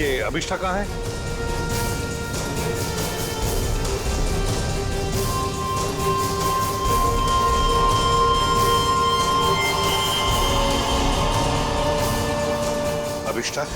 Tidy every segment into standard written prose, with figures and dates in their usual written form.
ये अभिष्ठा कहाँ है? अभिष्ठा,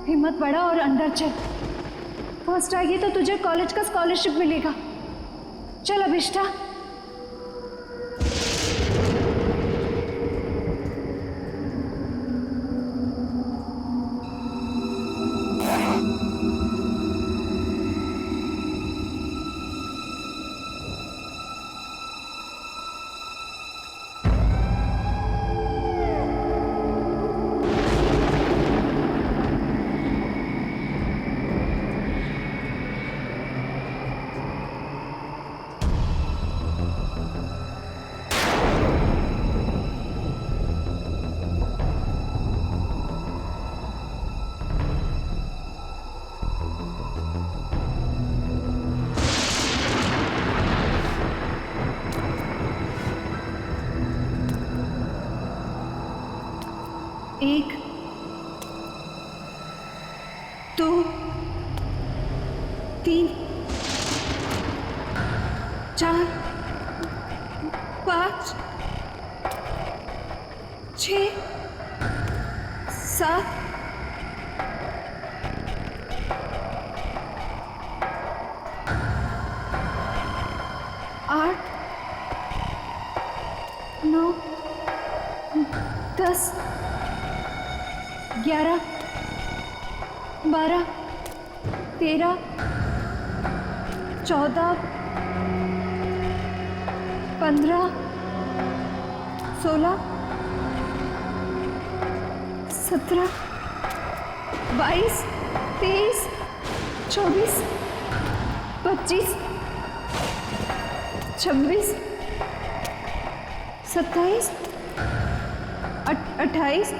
हिम्मत बढ़ा और अंदर चल। फर्स्ट आएगी तो तुझे कॉलेज का स्कॉलरशिप मिलेगा। चल अभिष्ठा। एक, दो, तीन, चार, पाँच, 6, 7, 8, 10, 11, 12, 13, 14, 15, 16, 17, 22, 23, 24, 25, 26, 27, 28,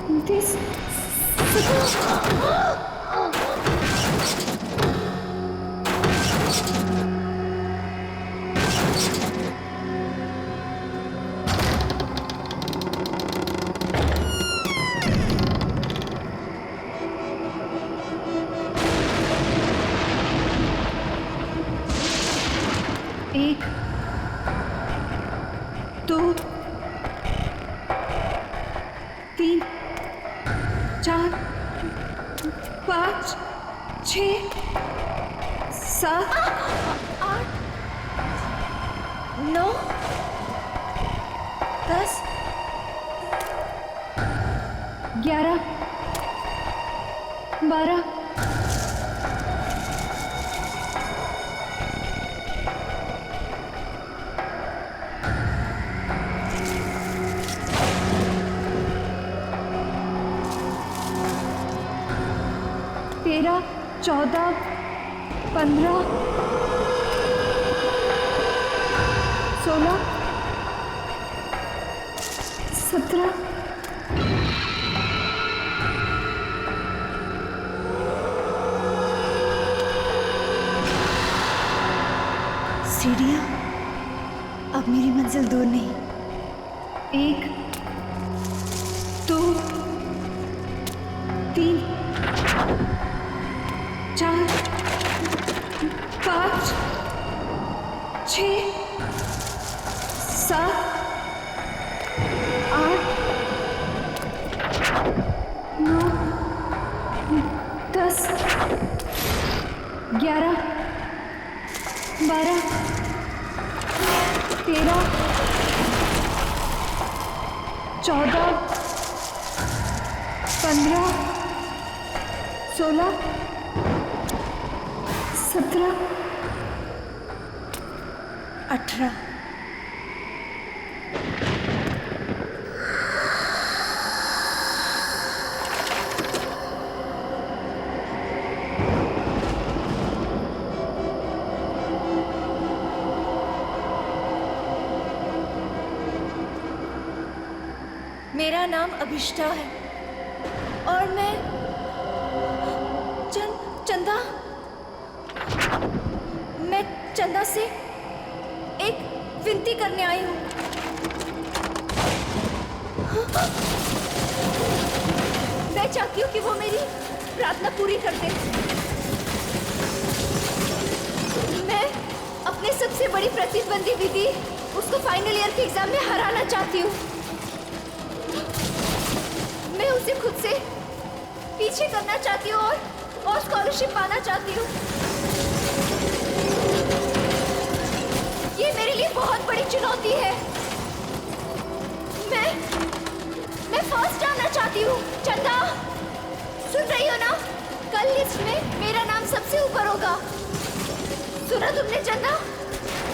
29, 1, 2, 3, 4, 5, 6, 7, 8, 9, 10, 11, 12, 13, 14, 15, 16, 17, सीढ़ियाँ अब मेरी मंजिल दूर नहीं। 1, 2, 3, 4, 5, 6, 7, 8, 9, 10, 11, 12, 13, 14, 15, 16, 17, 18। मेरा नाम अभिष्टा है और मैं चंदा से एक विनती करने आई हूँ। मैं चाहती हूँ कि वो मेरी प्रार्थना पूरी कर दे। मैं अपने सबसे बड़ी प्रतिद्वंदी दीदी उसको फाइनल ईयर के एग्जाम में हराना चाहती हूँ। मैं उसे खुद से पीछे करना चाहती हूँ और स्कॉलरशिप पाना चाहती हूँ। ये मेरे लिए बहुत बड़ी चुनौती है। मैं फर्स्ट आना चाहती हूँ। चंदा, सुन रही हो ना? कल लिस्ट में मेरा नाम सबसे ऊपर होगा। सुना तुमने चंदा?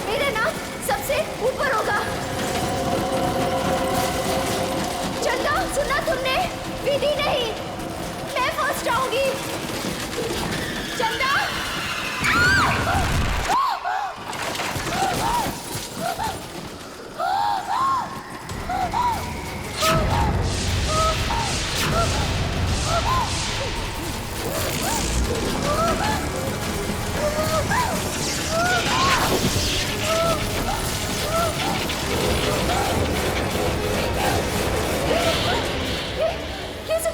मेरा नाम सबसे ऊपर होगा। चंदा, सुना तुमने? विधि नहीं, मैं फर्स्ट आऊंगी। चंदा,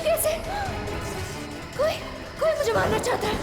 कैसे? कोई मुझे मारना चाहता है।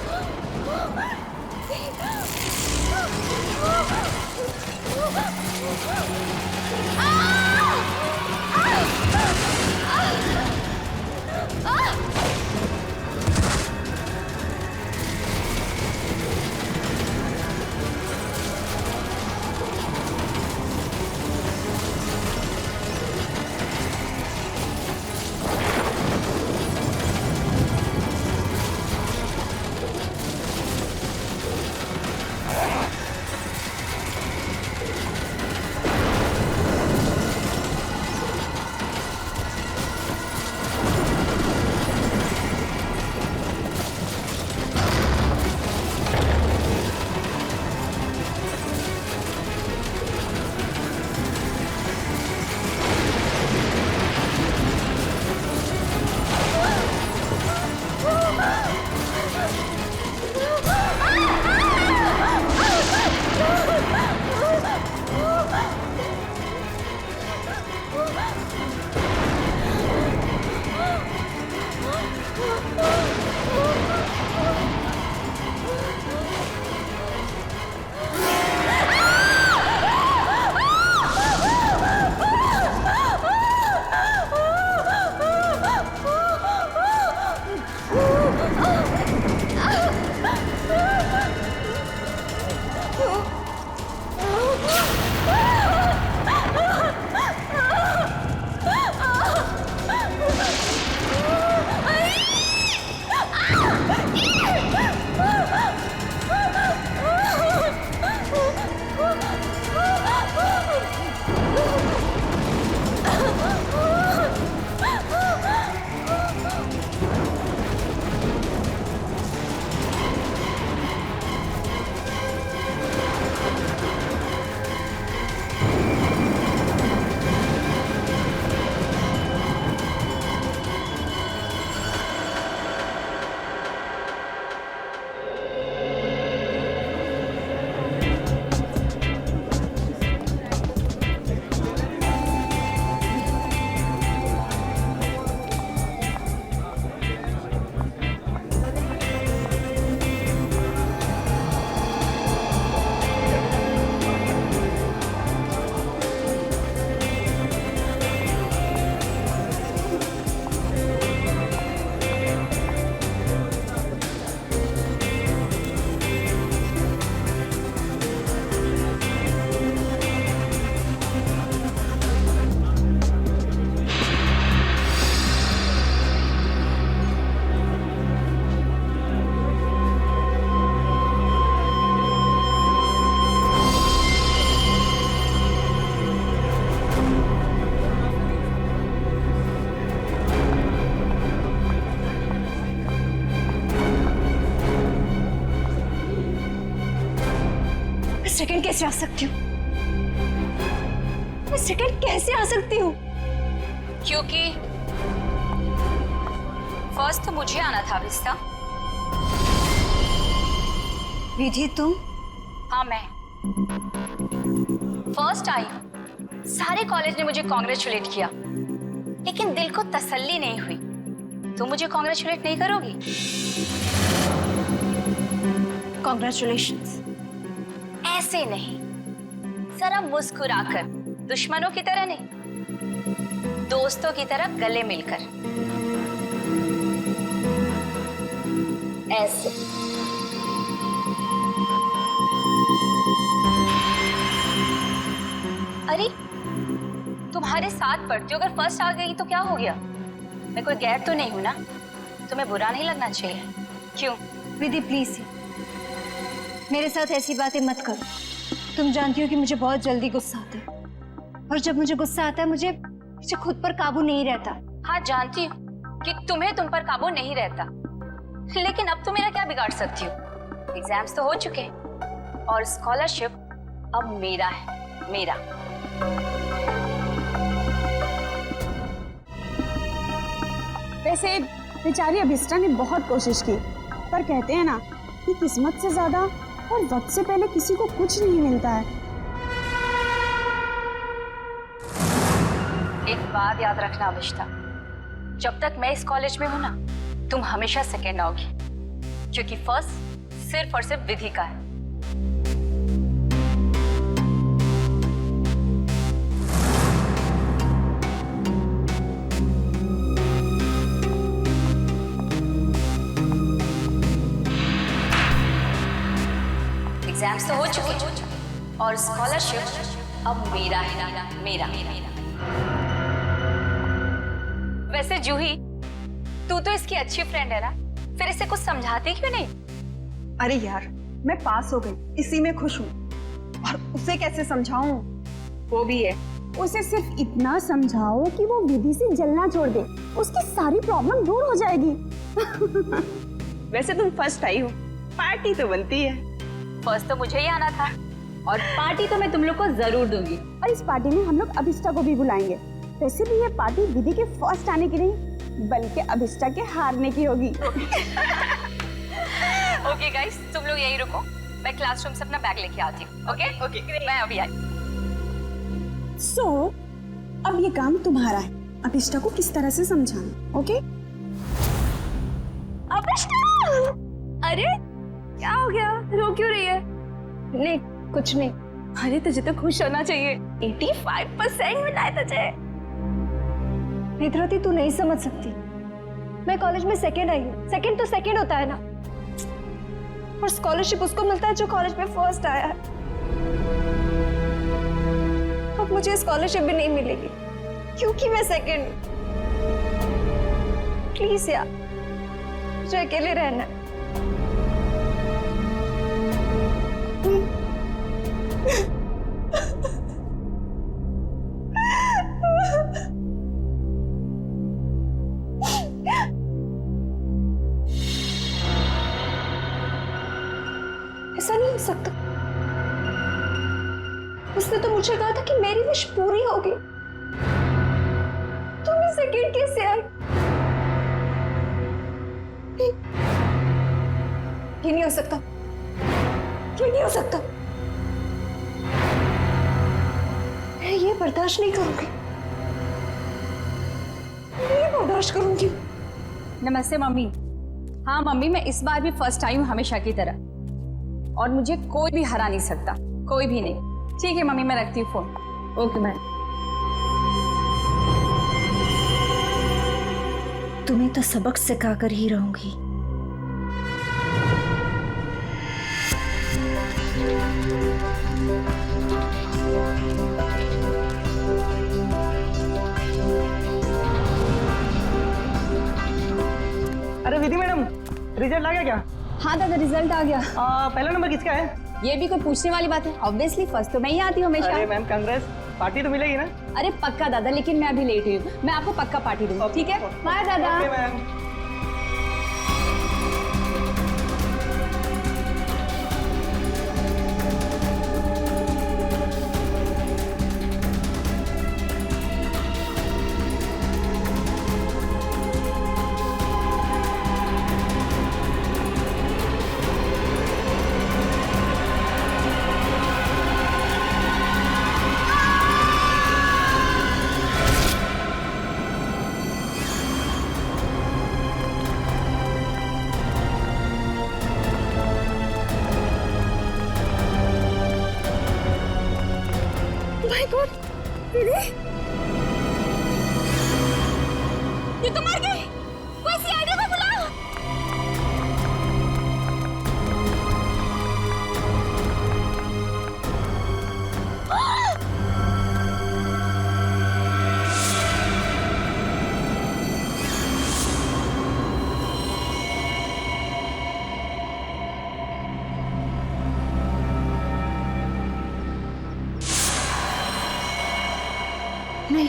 सेकंड कैसे आ सकती हूँ? मैं सेकंड कैसे आ सकती हूँ? क्योंकि फर्स्ट तो मुझे आना था विस्ता। विधि तुम? हाँ मैं फर्स्ट आई हूँ। सारे कॉलेज ने मुझे कॉन्ग्रेचुलेट किया, लेकिन दिल को तसल्ली नहीं हुई। तुम मुझे कॉन्ग्रेचुलेट नहीं करोगी? कॉन्ग्रेचुलेशंस। ऐसे नहीं, जरा मुस्कुराकर, दुश्मनों की तरह नहीं, दोस्तों की तरह गले मिलकर, ऐसे। अरे तुम्हारे साथ पढ़ती हो, अगर फर्स्ट आ गई तो क्या हो गया? मैं कोई गैर तो नहीं हूं ना? तुम्हें बुरा नहीं लगना चाहिए? क्यों? विधि प्लीज मेरे साथ ऐसी बातें मत करो। तुम जानती हो कि मुझे बहुत जल्दी गुस्सा आता है, और जब मुझे गुस्सा आता है मुझे खुद पर काबू नहीं रहता। हाँ जानती हूँ कि तुम्हें तुम पर काबू नहीं रहता, लेकिन अब तुम मेरा क्या बिगाड़ सकती हो? एग्जाम्स तो हो चुके हैं और स्कॉलरशिप अब मेरा है, मेरा। वैसे बेचारी अभिष्टा ने बहुत कोशिश की, पर कहते हैं ना कि किस्मत से ज्यादा और वक्त से पहले किसी को कुछ नहीं मिलता है। एक बात याद रखना अभिष्टा, जब तक मैं इस कॉलेज में हूं ना, तुम हमेशा सेकेंड आओगी, क्योंकि फर्स्ट सिर्फ और सिर्फ विधि का है। एग्जाम्स तो हो चुके और स्कॉलरशिप अब मेरा है, मेरा। वैसे जूही, तू तो इसकी अच्छी फ्रेंड है ना, फिर इसे कुछ समझाती क्यों नहीं? अरे यार, मैं पास हो गई, इसी में खुश हूँ, और उसे कैसे समझाऊं? वो भी है, उसे सिर्फ इतना समझाओ कि वो विधि से जलना छोड़ दे, उसकी सारी प्रॉब्लम दूर हो जाएगी। वैसे तुम फर्स्ट आई हो, पार्टी तो बनती है। फर्स्ट तो मुझे ही आना था, और पार्टी तो मैं तुम लोग को जरूर दूंगी। और इस पार्टी में हम लोग अभिष्टा को भी बुलाएंगे। वैसे भी ये पार्टी विधि के फर्स्ट आने की नहीं, बल्कि अभिष्टा के हारने की होगी। ओके गाइस, तुम लोग यहीं रुको, मैं क्लासरूम से अपना बैग लेके आती हूँ। ओके ओके, मैं अभी आई। सो अब ये काम तुम्हारा है, अभिष्टा को किस तरह से समझाना। ओके? अभिष्टा! अरे क्या हो गया, रो क्यों रही है? नहीं कुछ नहीं। अरे तुझे तो खुश होना चाहिए, 85% मिला है तुझे। नेत्रवती तू नहीं समझ सकती, मैं कॉलेज में सेकेंड आई हूँ। सेकेंड तो सेकेंड होता है ना, और स्कॉलरशिप उसको मिलता है जो कॉलेज में फर्स्ट आया है। अब मुझे स्कॉलरशिप भी नहीं मिलेगी क्योंकि मैं सेकेंड। प्लीज यार, मुझे अकेले रहना है। ऐसा नहीं हो सकता। उसने तो मुझे कहा था कि मेरी विश पूरी होगी। तुम ही सेकेंड कैसे आई? ये नहीं हो सकता, ये नहीं हो सकता। मैं ये बर्दाश्त नहीं करूंगी, मैं ये बर्दाश्त करूंगी। नमस्ते मम्मी। हाँ मम्मी, मैं इस बार भी फर्स्ट आई हूँ हमेशा की तरह, और मुझे कोई भी हरा नहीं सकता, कोई भी नहीं। ठीक है मम्मी, मैं रखती हूँ फोन। Okay bye. तुम्हें तो सबक सिखा कर ही रहूंगी। अरे विधि मैडम, रिजल्ट आ गया क्या? हाँ दादा, रिजल्ट आ गया। पहला नंबर किसका है? ये भी कोई पूछने वाली बात है? ऑब्वियसली फर्स्ट तो मैं ही आती हूँ हमेशा। अरे मैम कांग्रेस, पार्टी तो मिलेगी ना? अरे पक्का दादा, लेकिन मैं अभी लेट हुई हूँ, मैं आपको पक्का पार्टी दूंगी। ठीक है, बाय दादा। Okay ma'am. नहीं,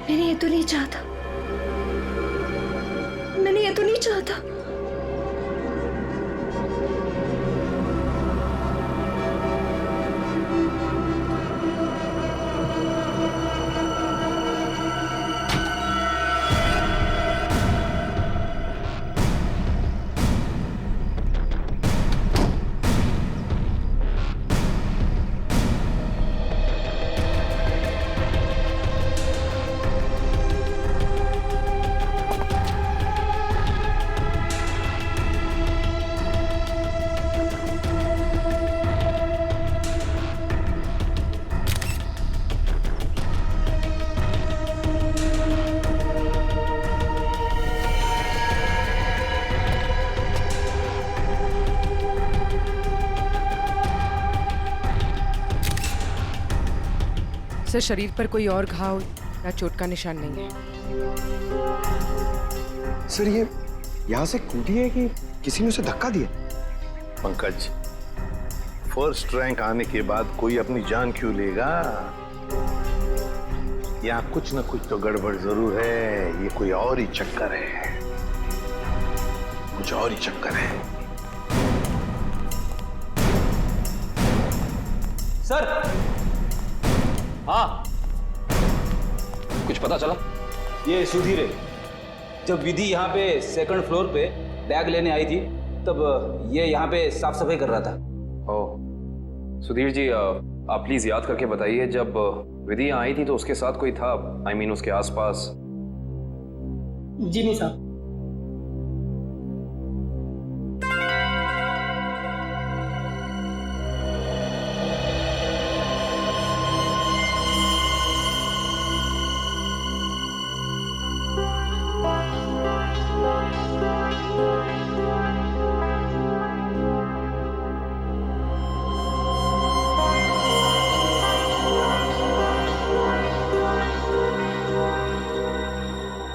मैंने ये तो नहीं चाहता, मैंने ये तो नहीं चाहता। सर, शरीर पर कोई और घाव या चोट का निशान नहीं है। सर, ये यहाँ से कूदी है कि किसी ने उसे धक्का दिया? पंकज, फर्स्ट रैंक आने के बाद कोई अपनी जान क्यों लेगा? यहाँ कुछ न कुछ तो गड़बड़ जरूर है। ये कोई और ही चक्कर है, कुछ और ही चक्कर है। सर, हाँ, कुछ पता चला? ये सुधीर है। जब विधि यहाँ पे सेकंड फ्लोर पे बैग लेने आई थी तब ये यहाँ पे साफ सफाई कर रहा था। ओह, सुधीर जी, आप प्लीज याद करके बताइए, जब विधि यहाँ आई थी तो उसके साथ कोई था? I mean, उसके आसपास? जी नहीं साहब।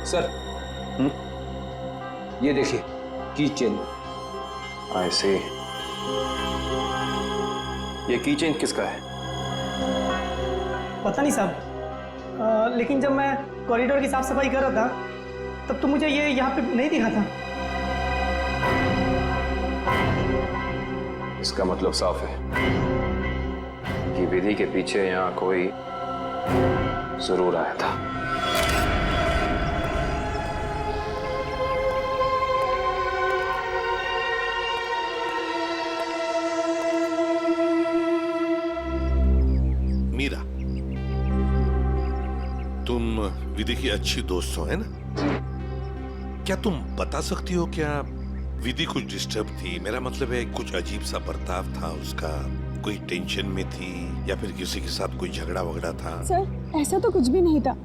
सर, ये देखिए, की चेन। I see। ये की चेन किसका है? पता नहीं साहब, लेकिन जब मैं कॉरिडोर की साफ सफाई कर रहा था तब तो मुझे ये यहाँ पे नहीं दिखा था। इसका मतलब साफ है कि विधि के पीछे यहाँ कोई जरूर आया था। मीरा, तुम विधि की अच्छी दोस्त हो, है ना? क्या तुम बता सकती हो क्या विधि कुछ डिस्टर्ब थी? मेरा मतलब है, कुछ अजीब सा बर्ताव था उसका, कोई टेंशन में थी या फिर किसी के साथ कोई झगड़ा वगड़ा था? सर, ऐसा तो कुछ भी नहीं था,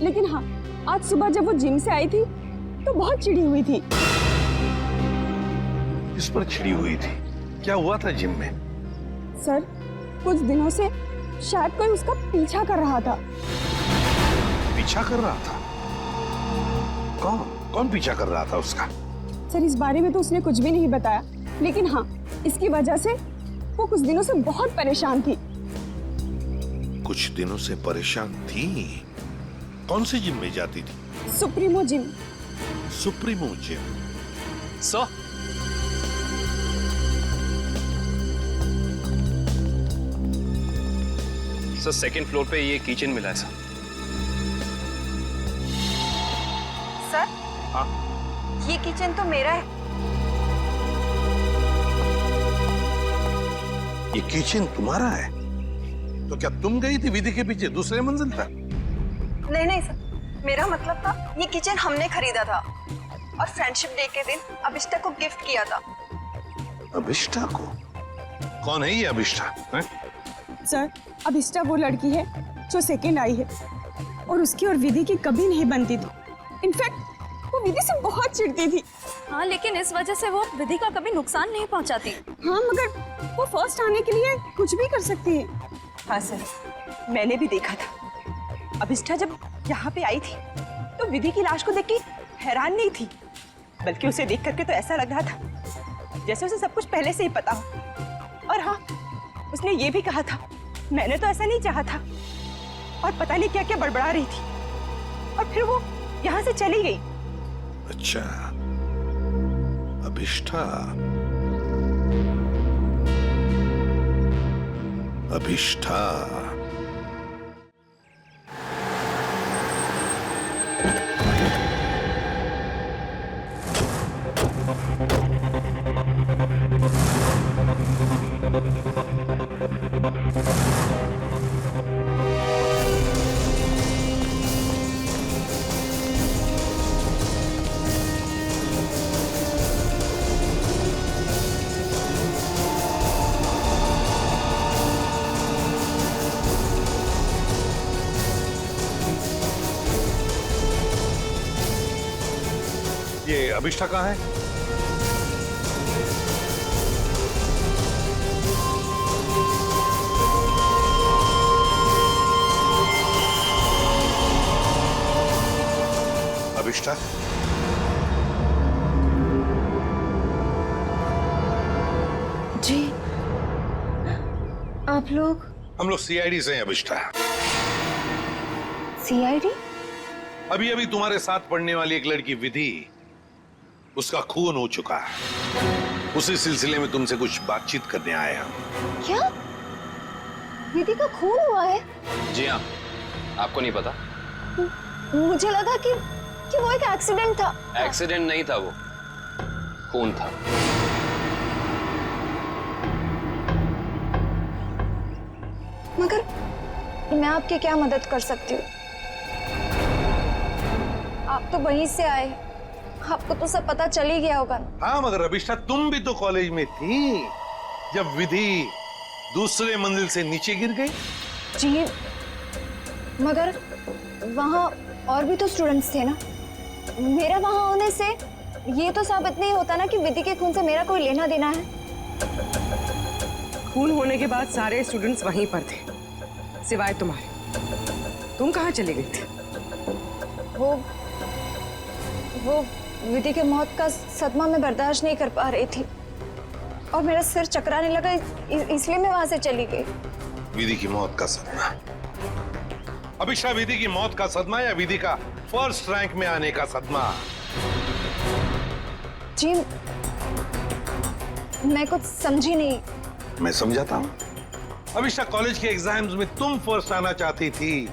लेकिन हाँ, आज सुबह जब वो जिम से आई थी तो बहुत चिढ़ी हुई थी। इस पर चिढ़ी हुई थी? क्या हुआ था जिम में? सर, कुछ दिनों से शायद कोई उसका पीछा कर रहा था। पीछा कर रहा था? कौन कौन पीछा कर रहा था उसका? सर, इस बारे में तो उसने कुछ भी नहीं बताया, लेकिन हाँ, इसकी वजह से वो कुछ दिनों से बहुत परेशान थी। कुछ दिनों से परेशान थी? कौन से जिम में जाती थी? Supremo gym. Supremo gym? Sir, second floor पे ये किचन मिला है सर। सर, हाँ, ये किचन तो मेरा है। ये किचन तुम्हारा है? तो क्या तुम गई थी विधि के पीछे दूसरे मंजिल पर? नहीं नहीं सर, मेरा मतलब था ये किचन हमने खरीदा था और फ्रेंडशिप डे के दिन अभिष्टा को गिफ्ट किया था। अभिष्टा को? कौन है ये अभिष्टा? सर, अभिष्टा वो लड़की है जो सेकंड आई है और उसकी और विधि की कभी नहीं बनती थी। इनफैक्ट वो विधि से बहुत चिढ़ती थी। हाँ, लेकिन इस वजह से वो विधि का कभी नुकसान नहीं पहुंचाती। हाँ, मगर वो फर्स्ट आने के लिए कुछ भी कर सकती है। हाँ सर, मैंने भी देखा था। अभिष्टा जब यहाँ पे आई थी तो विधि की लाश को देख के हैरान नहीं थी, बल्कि उसे देख करके तो ऐसा लग रहा था जैसे उसे सब कुछ पहले से ही पता हो। और हाँ, उसने ये भी कहा था, मैंने तो ऐसा नहीं चाहा था, और पता नहीं क्या क्या बड़बड़ा रही थी, और फिर वो यहाँ से चली गई। अच्छा, अभिष्ठा। अभिष्ठा। ये अभिष्ठा कहाँ है? अभिष्ठा? जी, आप लोग? हम लोग सीआईडी से हैं अभिष्ठा। सीआईडी? अभी अभी तुम्हारे साथ पढ़ने वाली एक लड़की विधि, उसका खून हो चुका है। उसी सिलसिले में तुमसे कुछ बातचीत करने आए हम। क्या? विधि का खून हुआ है? जी हाँ, आपको नहीं पता? मुझे लगा कि वो एक एक्सीडेंट था। एक्सीडेंट नहीं था, वो खून था। मगर मैं आपकी क्या मदद कर सकती हूँ? आप तो वहीं से आए, आपको तो सब पता चल ही गया होगा। हाँ, मगर अभिष्ठा तुम भी तो कॉलेज में थी जब विधि दूसरे मंजिल से नीचे गिर गई। जी, मगर वहाँ और भी तो स्टूडेंट्स थे ना। मेरा वहाँ होने से ये तो साबित नहीं होता ना कि विधि के खून से मेरा कोई लेना देना है। खून होने के बाद सारे स्टूडेंट्स वहीं पर थे, सिवाय तुम्हारे। तुम कहाँ चले गई थी? वो विधि के मौत का सदमा मैं बर्दाश्त नहीं कर पा रही थी और मेरा सिर चकराने लगा, इसलिए मैं वहां से चली गई। विधि की मौत का सदमा? अभिष्ठा, विधि की मौत का सदमा या विधि का फर्स्ट रैंक में आने का सदमा? जी, मैं कुछ समझी नहीं। मैं समझाता हूँ। अभिष्ठा, कॉलेज के एग्जाम्स में तुम फर्स्ट आना चाहती थी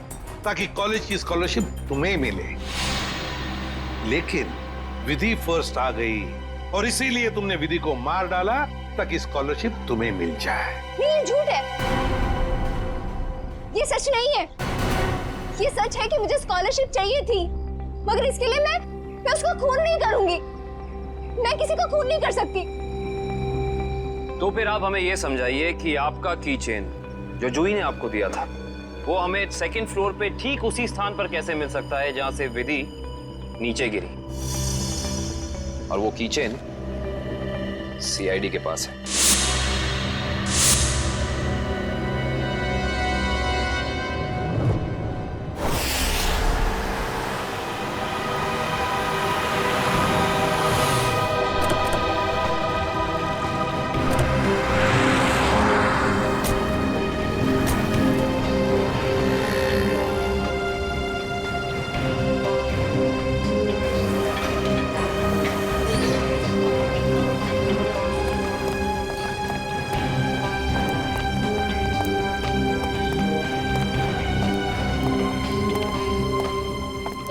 ताकि कॉलेज की स्कॉलरशिप तुम्हें मिले, लेकिन विधि फर्स्ट आ गई और इसीलिए तुमने विधि को मार डाला ताकि स्कॉलरशिप तुम्हें मिल जाए। नहीं, ये झूठ है, ये सच नहीं है। ये सच है कि मुझे स्कॉलरशिप चाहिए थी, मगर इसके लिए मैं उसका खून नहीं करूंगी। मैं किसी का खून नहीं कर सकती। तो फिर आप हमें यह समझाइए कि आपका की चेन जो जूही ने आपको दिया था, वो हमें सेकंड फ्लोर पे ठीक उसी स्थान पर कैसे मिल सकता है जहां से विधि नीचे गिरी, और वो की चेन सीआईडी के पास है।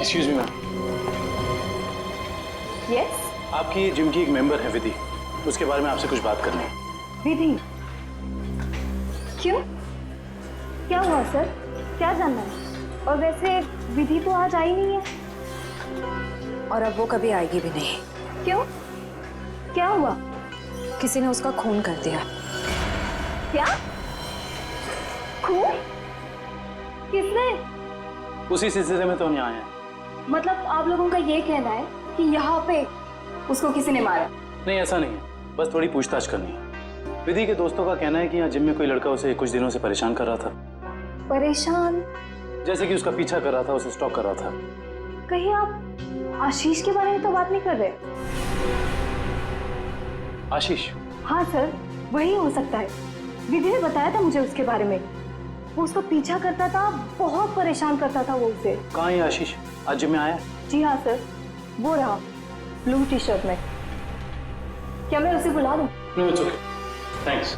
Excuse me ma'am. यस? आपकी जिम की एक मेंबर है विधि, उसके बारे में आपसे कुछ बात करनी है। विधि? क्यों? क्या हुआ सर? क्या जानना है? और वैसे विधि तो आज आई नहीं है। और अब वो कभी आएगी भी नहीं। क्यों? क्या हुआ? किसी ने उसका खून कर दिया। क्या? खून? किसने? उसी सिलसिले में तो हम यहाँ आए हैं। मतलब आप लोगों का ये कहना है कि यहाँ पे उसको किसी ने मारा? नहीं, ऐसा नहीं है, बस थोड़ी पूछताछ करनी है। विधि के दोस्तों का कहना है कि यहाँ जिम में कोई लड़का उसे कुछ दिनों से परेशान कर रहा था। परेशान? जैसे कि उसका पीछा कर रहा था, उसे स्टॉक कर रहा था। कहीं आप आशीष के बारे में तो बात नहीं कर रहे? आशीष? हाँ सर, वही हो सकता है। विधि ने बताया था मुझे उसके बारे में। वो उसका पीछा करता था, बहुत परेशान करता था वो उसे। कहाँ है आशीष? आज जिम में आया? जी हाँ सर, वो रहा ब्लू टी शर्ट में। क्या मैं उसे बुला दूं? No it's okay, thanks.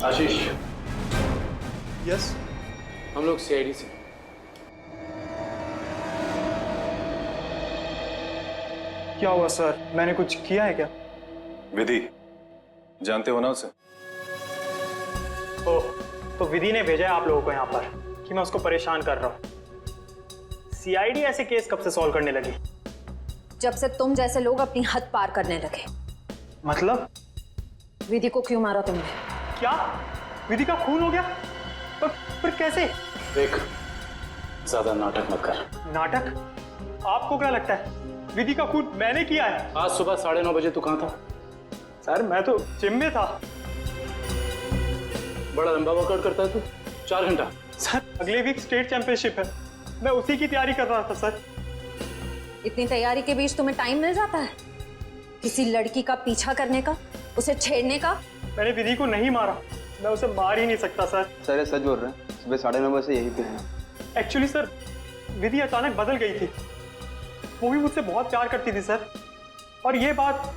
Ashish. Yes. हम लोग सीआईडी से। क्या हुआ सर? मैंने कुछ किया है क्या? विधि, जानते हो ना उसे? ओह, तो विधि ने भेजा है आप लोगों को यहाँ पर कि मैं उसको परेशान कर रहा हूँ। सीआईडी ऐसे केस कब से सॉल्व करने लगी? जब से तुम जैसे लोग अपनी हद पार करने लगे। मतलब? विधि को क्यों मारा तुमने? क्या? विधि का खून हो गया? पर कैसे? देख, ज्यादा नाटक मत कर। नाटक? आपको क्या लगता है विधि का खून मैंने किया है? आज सुबह 9:30 बजे तू कहाँ था? सर मैं तो जिम में था। बड़ा लंबा वर्कआउट करता है तू, 4 घंटा। सर अगले वीक स्टेट चैंपियनशिप है, मैं उसी की तैयारी कर रहा था सर। इतनी तैयारी के बीच तुम्हें टाइम मिल जाता है किसी लड़की का पीछा करने का, उसे छेड़ने का? मैंने विधि को नहीं मारा, मैं उसे मार ही नहीं सकता सर। सर ये सच बोल रहे हैं, सुबह 9:30 बजे से यहीं पे हैं। एक्चुअली सर विधि अचानक बदल गई थी, वो भी मुझसे बहुत प्यार करती थी सर, और ये बात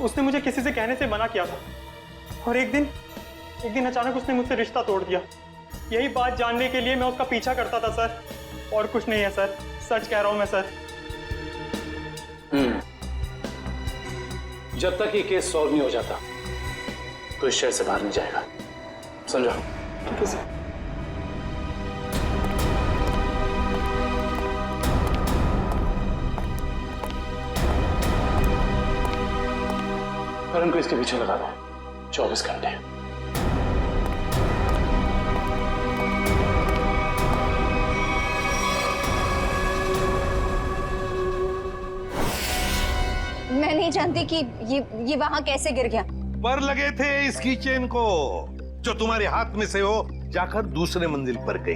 उसने मुझे किसी से कहने से मना किया था, और एक दिन अचानक उसने मुझसे रिश्ता तोड़ दिया। यही बात जानने के लिए मैं उसका पीछा करता था सर, और कुछ नहीं है सर, सच कह रहा हूं मैं सर। जब तक ये केस सॉल्व नहीं हो जाता तो इस शहर से बाहर नहीं जाएगा, समझा? ठीक है सर। करण को इसके पीछे लगा दो 24 घंटे। मैं नहीं जानती कि ये वहां कैसे गिर गया। पर लगे थे इस कीचेन को जो तुम्हारे हाथ में से हो जाकर दूसरे मंजिल पर गई।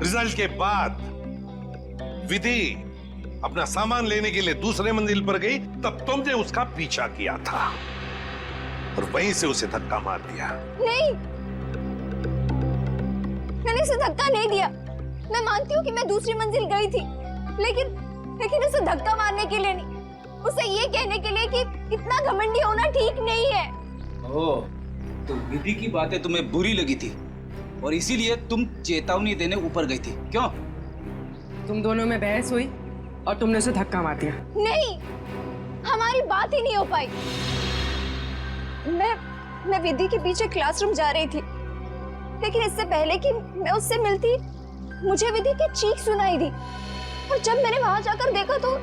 रिजल्ट के बाद विधि अपना सामान लेने के लिए दूसरे मंजिल पर गई, तब तुमने उसका पीछा किया था और वहीं से उसे धक्का मार दिया। नहीं, मैंने उसे धक्का नहीं दिया। मैं मानती हूँ कि मैं दूसरी मंजिल गई थी, लेकिन उसे धक्का मारने के लिए नहीं, उसे ये कहने के लिए कि इतना घमंडी होना ठीक नहीं है। ओह, तो विधि की बातें तुम्हें बुरी लगी थी और इसीलिए तुम चेतावनी देने ऊपर गई थी, क्यों? तुम दोनों में बहस हुई और तुमने उसे धक्का मार दिया। नहीं, हमारी बात ही नहीं हो पाई। मैं विधि के पीछे क्लासरूम जा रही थी, लेकिन इससे पहले कि मैं उससे मिलती मुझे विधि की चीख सुनाई दी, और जब मैंने वहां जाकर देखा तो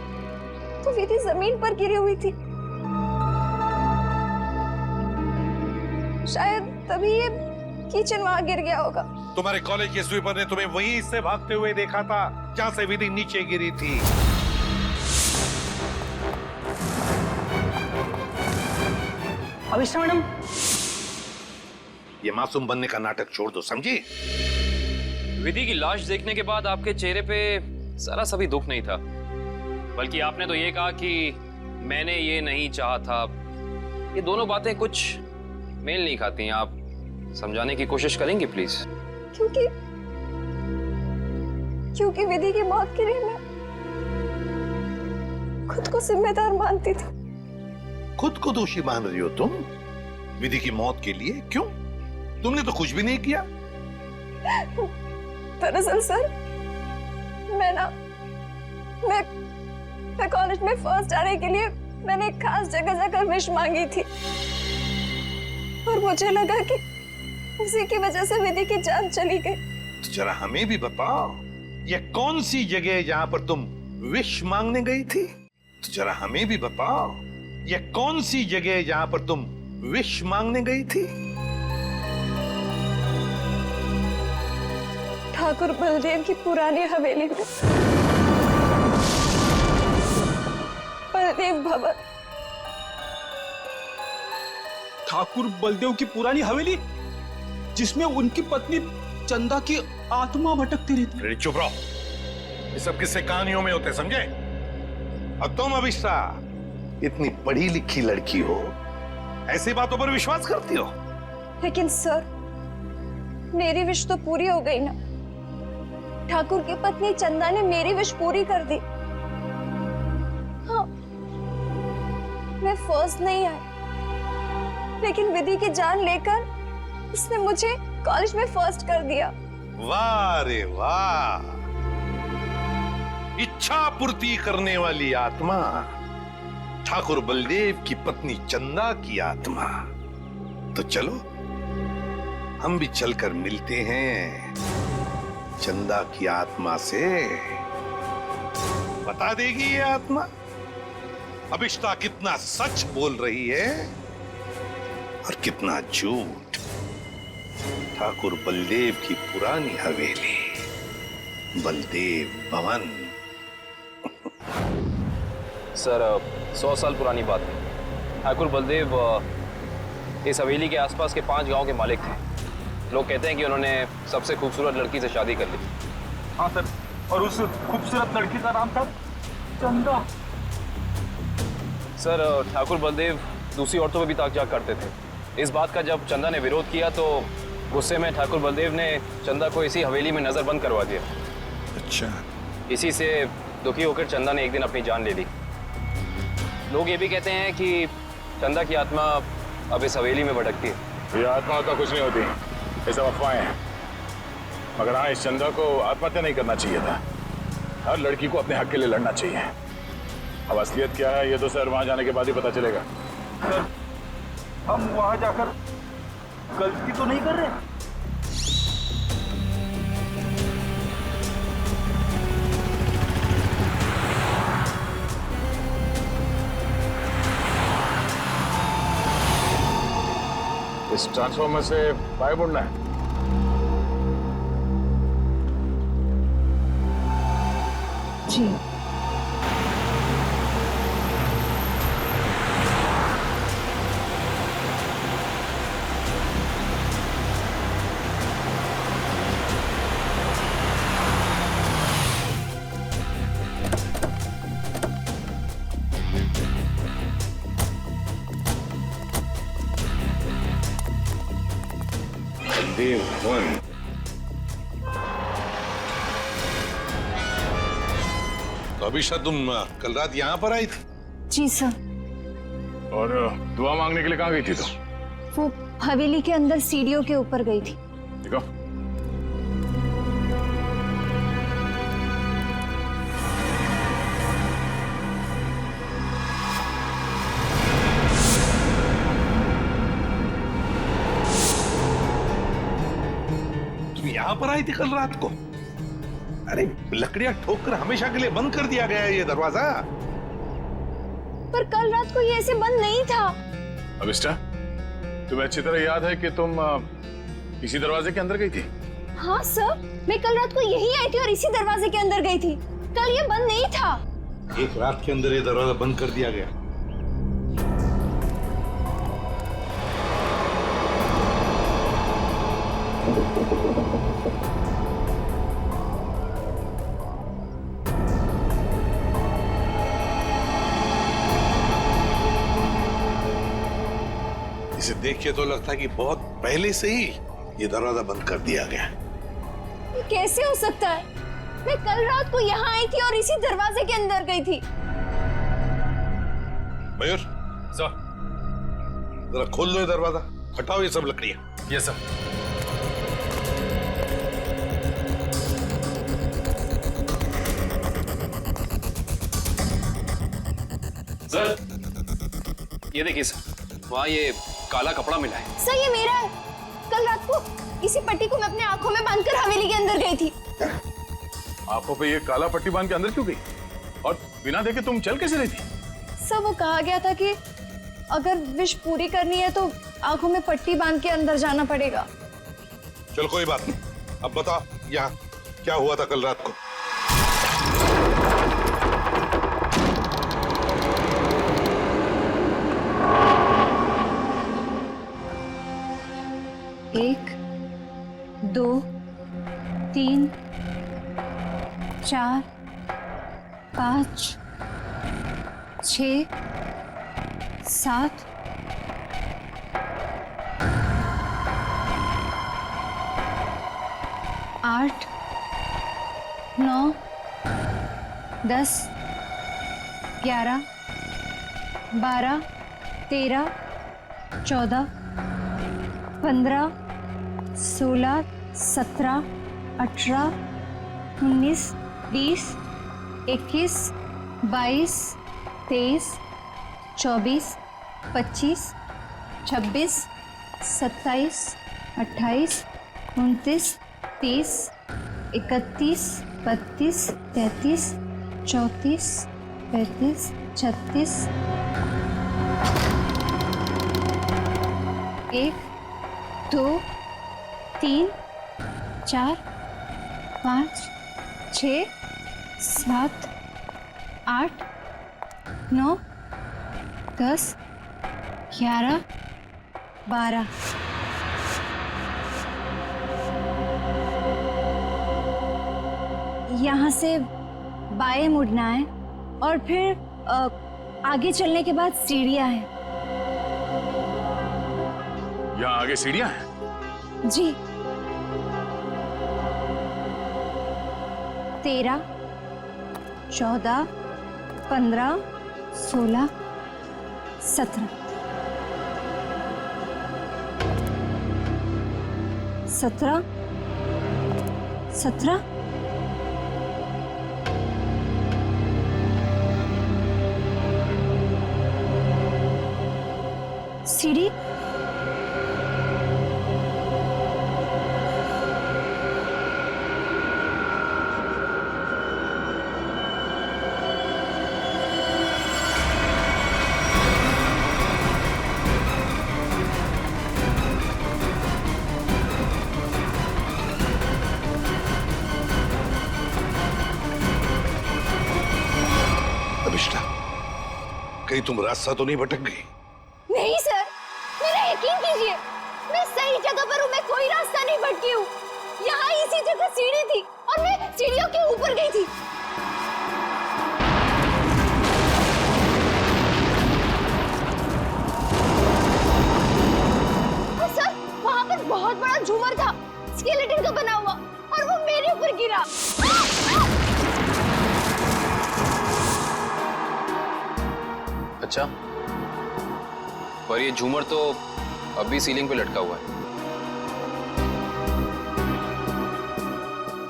विधि जमीन पर गिरी हुई थी। शायद तभी ये किचन वहां गिर गया होगा। तुम्हारे कॉलेज के स्वीपर ने तुम्हें वहीं से भागते हुए देखा था जहां से विधि नीचे गिरी थी। अविष्टा मैडम, ये मासूम बनने का नाटक छोड़ दो, समझी? विधि की लाश देखने के बाद आपके चेहरे पे जरा सा भी दुख नहीं था, बल्कि आपने तो ये कहा कि मैंने ये नहीं चाहा था। ये दोनों बातें कुछ मेल नहीं खाती हैं। आप समझाने की कोशिश करेंगे प्लीज? क्योंकि विधि की मौत के लिए मैं खुद को जिम्मेदार मानती थी। खुद को दोषी मान रही हो तुम विधि की मौत के लिए? क्यों? तुमने तो कुछ भी नहीं किया। दरअसल सर, मैं कॉलेज में फर्स्ट आने के लिए मैंने एक खास जगह जाकर विश मांगी थी, और मुझे लगा कि उसी की वजह से विधि की जान चली गई। तो जरा हमें भी बताओ, ये कौन सी जगह है जहां पर तुम विश मांगने गई थी? तो जरा हमें भी बताओ, ये कौन सी जगह है जहां पर तुम विश मांगने गई थी? ठाकुर बलदेव की पुरानी हवेली में, बलदेव भवन। ठाकुर बलदेव की पुरानी हवेली, जिसमें उनकी पत्नी चंदा की आत्मा भटकती रहती। अरे चुप रहो, ये सब किस्से कहानियों में होते, समझे? और तुम अविष्टा, इतनी पढ़ी लिखी लड़की हो, ऐसी बातों पर विश्वास करती हो? लेकिन सर, मेरी विश तो पूरी हो गई ना। ठाकुर की पत्नी चंदा ने मेरी विश पूरी कर दी। हाँ, मैं फर्स्ट नहीं आई, लेकिन विधि की जान लेकर उसने मुझे कॉलेज में फर्स्ट कर दिया। वाह रे वाह, इच्छा पूर्ति करने वाली आत्मा, ठाकुर बलदेव की पत्नी चंदा की आत्मा। तो चलो हम भी चलकर मिलते हैं चंदा की आत्मा से। बता देगी ये आत्मा अभिष्टा कितना सच बोल रही है और कितना झूठ। ठाकुर बलदेव की पुरानी हवेली, बलदेव भवन। सर 100 साल पुरानी बात है। ठाकुर बलदेव इस हवेली के आसपास के 5 गांव के मालिक थे। लोग कहते हैं कि उन्होंने सबसे खूबसूरत लड़की से शादी कर ली। हाँ सर, और उस खूबसूरत लड़की का नाम था चंदा। सर ठाकुर बलदेव दूसरी औरतों पर भी ताक झाक करते थे। इस बात का जब चंदा ने विरोध किया तो गुस्से में ठाकुर बलदेव ने चंदा को इसी हवेली में नजरबंद करवा दिया। अच्छा। इसी से दुखी होकर चंदा ने एक दिन अपनी जान ले ली। लोग ये भी कहते हैं कि चंदा की आत्मा अब इस हवेली में भटकती है। ये आत्मा तो कुछ नहीं होती, ये सब अफवाहें हैं। मगर हाँ, इस चंदा को आत्महत्या नहीं करना चाहिए था। हर लड़की को अपने हक के लिए लड़ना चाहिए। अब असलियत क्या है ये तो सर वहां जाने के बाद ही पता चलेगा। सर, हम वहां जाकर गलती तो नहीं कर रहे? इस ट्रांसफॉर्मर से बाहर मुड़ना है। जी। बलदेव भवन। तो अभिषा तुम कल रात यहाँ पर आई थी? जी सर। और दुआ मांगने के लिए कहाँ गई थी? तो वो हवेली के अंदर सीढ़ियों के ऊपर गई थी। देखो, तुम यहाँ पर आई थी कल रात को? अरे लकड़ियां ठोककर हमेशा के लिए बंद कर दिया गया है ये दरवाजा। पर कल रात को ये ऐसे बंद नहीं था। अभिष्टा, तुम्हें अच्छी तरह याद है कि तुम इसी दरवाजे के अंदर गई थी? हाँ सर, मैं कल रात को यही आई थी और इसी दरवाजे के अंदर गई थी। कल ये बंद नहीं था। एक रात के अंदर ये दरवाजा बंद कर दिया गया। इसे देख के तो लगता है कि बहुत पहले से ही ये दरवाजा बंद कर दिया गया। ये कैसे हो सकता है? मैं कल रात को यहाँ आई थी और इसी दरवाजे के अंदर गई थी। मयूर सर, जरा खोल लो ये दरवाजा, हटाओ ये सब लकड़ियां। Yes sir. सर ये देखिए सर, वहाँ ये काला कपड़ा मिला है। सर ये मेरा है। कल रात को इसी पट्टी को मैं अपने आंखों में बांधकर हवेली के अंदर गई थी। आंखों पे ये काला पट्टी बांध के अंदर क्यों गई? और बिना देखे तुम चल कैसे रही थी? सर वो कहा गया था कि अगर विश पूरी करनी है तो आंखों में पट्टी बांध के अंदर जाना पड़ेगा। चल कोई बात नहीं, अब बता यहाँ क्या हुआ था कल रात को? एक, दो, तीन, चार, 5, 6, 7 8 9 10 11 12 13 14 15 16 17 18 19 20 21 22 23 24 25 26 27 28 29 30 31 32 33 34 35 36 1 2 3 4 5 6 7 8 9 10 11 12 यहाँ से बाएं मुड़ना है और फिर आगे चलने के बाद सीढ़ियाँ हैं। यहाँ आगे सीढ़ियाँ हैं? जी 13 14 15 16 17 17 17 सीढ़ी अभिष्टा, कहीं तुम रास्ता तो नहीं भटक गई? नहीं सर, मेरा यकीन कीजिए, मैं सही जगह पर हूँ। मैं कोई रास्ता नहीं भटकी हूँ। यहाँ इसी जगह सीढ़ी थी और मैं सीढ़ियों के ऊपर गई थी। और सर, वहाँ पर बहुत बड़ा झूमर था, स्केलेटन का बना हुआ, और वो मेरे ऊपर गिरा। अच्छा, पर ये झूमर तो अभी सीलिंग पे लटका हुआ है।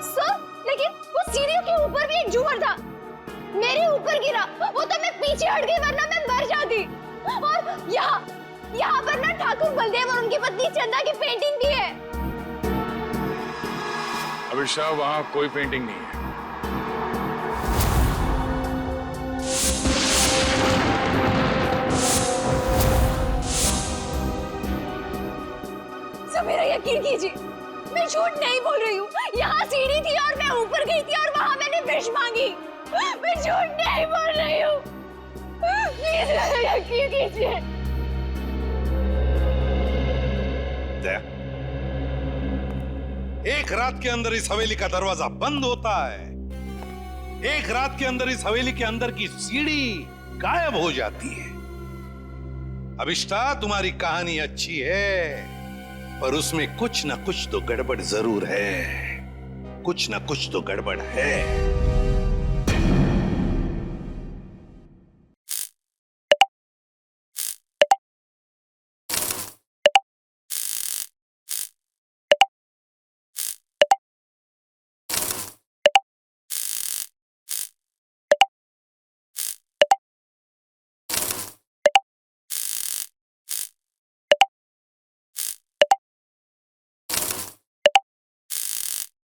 सर, लेकिन वो सीढ़ियों के ऊपर भी एक झूमर था, मेरे ऊपर गिरा। वो तो मैं पीछे हट गई, वरना मैं मर जाती। और यहाँ पर ना ठाकुर बलदेव और उनकी पत्नी चंदा की पेंटिंग भी है। अभिषा, वहाँ कोई पेंटिंग नहीं है। मेरा यकीन कीजिए, मैं झूठ नहीं बोल रही हूँ। यहाँ सीढ़ी थी और मैं ऊपर गई थी और वहाँ मैंने विश मांगी। मैं झूठ नहीं बोल रही हूँ। प्लीज मेरा यकीन कीजिए। एक रात के अंदर इस हवेली का दरवाजा बंद होता है, एक रात के अंदर इस हवेली के अंदर की सीढ़ी गायब हो जाती है। अभिष्टा, तुम्हारी कहानी अच्छी है, पर उसमें कुछ ना कुछ तो गड़बड़ जरूर है। कुछ ना कुछ तो गड़बड़ है।